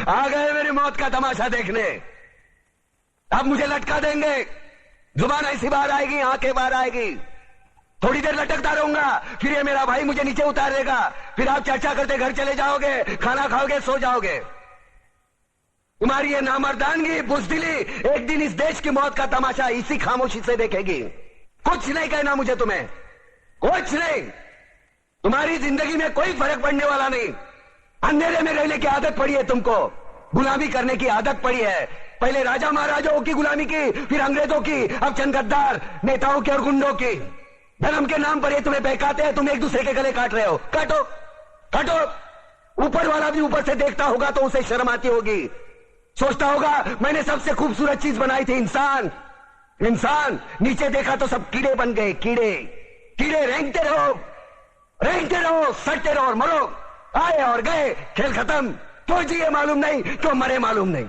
आ गए मेरी मौत का तमाशा देखने। अब मुझे लटका देंगे, जुबान ऐसी बाहर आएगी, आंखें बाहर आएगी, थोड़ी देर लटकता रहूंगा, फिर ये मेरा भाई मुझे नीचे उतार देगा, फिर आप चर्चा करते घर चले जाओगे, खाना खाओगे, सो जाओगे। तुम्हारी ये नामर्दानगी, बुज़दिली एक दिन इस देश की मौत का तमाशा इसी खामोशी से देखेगी। कुछ नहीं कहना मुझे तुम्हें, कुछ नहीं। तुम्हारी जिंदगी में कोई फर्क पड़ने वाला नहीं। अंधेरे में रहने की आदत पड़ी है तुमको, गुलामी करने की आदत पड़ी है। पहले राजा महाराजाओं की गुलामी की, फिर अंग्रेजों की, अब चंद गद्दार नेताओं की और गुंडों की। धर्म के नाम पर ये तुम्हें बहकाते हैं, तुम एक दूसरे के गले काट रहे हो। काटो काटो। ऊपर वाला भी ऊपर से देखता होगा तो उसे शर्म आती होगी, सोचता होगा मैंने सबसे खूबसूरत चीज बनाई थी, इंसान। इंसान नीचे देखा तो सब कीड़े बन गए, कीड़े। कीड़े रेंगते रहो, सटते रहो और मरो। आए और गए, खेल खत्म। क्यों जिए मालूम नहीं, क्यों मरे मालूम नहीं।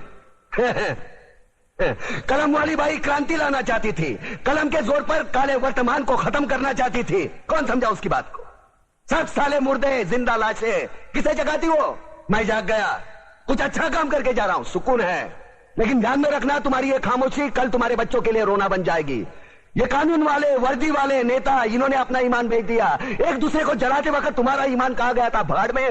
कलम वाली बाई क्रांति लाना चाहती थी, कलम के जोर पर काले वर्तमान को खत्म करना चाहती थी। कौन समझा उसकी बात को? सब साले मुर्दे, जिंदा लाशें। किसे जगाती वो? मैं जाग गया, कुछ अच्छा काम करके जा रहा हूं, सुकून है। लेकिन ध्यान में रखना, तुम्हारी ये खामोशी कल तुम्हारे बच्चों के लिए रोना बन जाएगी। ये कानून वाले, वर्दी वाले नेता, इन्होंने अपना ईमान बेच दिया। एक दूसरे को जलाते वक्त तुम्हारा ईमान कहां गया था? भाड़ में।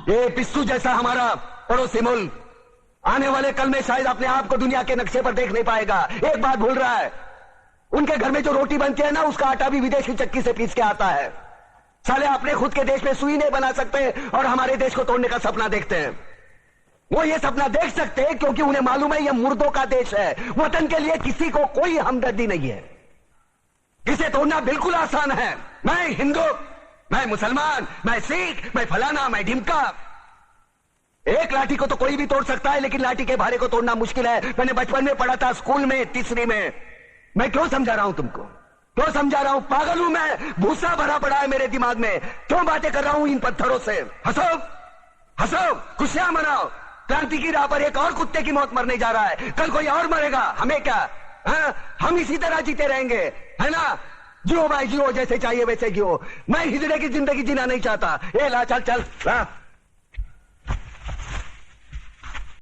ये पिस्सू जैसा हमारा पड़ोसी मुल्क आने वाले कल में शायद अपने आप को दुनिया के नक्शे पर देख नहीं पाएगा। एक बात भूल रहा है, उनके घर में जो रोटी बनती है ना, उसका आटा भी विदेशी चक्की से पीस के आता है। साले अपने खुद के देश में सुई नहीं बना सकते और हमारे देश को तोड़ने का सपना देखते हैं। वो ये सपना देख सकते हैं क्योंकि उन्हें मालूम है ये मुर्दों का देश है। वतन के लिए किसी को कोई हमदर्दी नहीं है। इसे तोड़ना बिल्कुल आसान है। मैं हिंदू, मैं मुसलमान, मैं सिख, मैं फलाना, मैं ढिमका। एक लाठी को तो कोई भी तोड़ सकता है, लेकिन लाठी के भारे को तोड़ना मुश्किल है। मैंने बचपन में पढ़ा था, स्कूल में, तीसरी में। मैं क्यों समझा रहा हूं तुमको? क्यों समझा रहा हूं? पागल हूं मैं? भूसा भरा पड़ा है मेरे दिमाग में। क्यों बातें कर रहा हूं इन पत्थरों से? हंसो हंसो, खुशियां मनाओ। क्रांति की राह पर एक और कुत्ते की मौत मरने जा रहा है, कल कोई और मरेगा, हमें क्या? हम इसी तरह जीते रहेंगे, है ना? जियो भाई जियो, जैसे चाहिए वैसे जियो। मैं हिजड़े की जिंदगी जीना नहीं चाहता। ए ला, चल चल ला।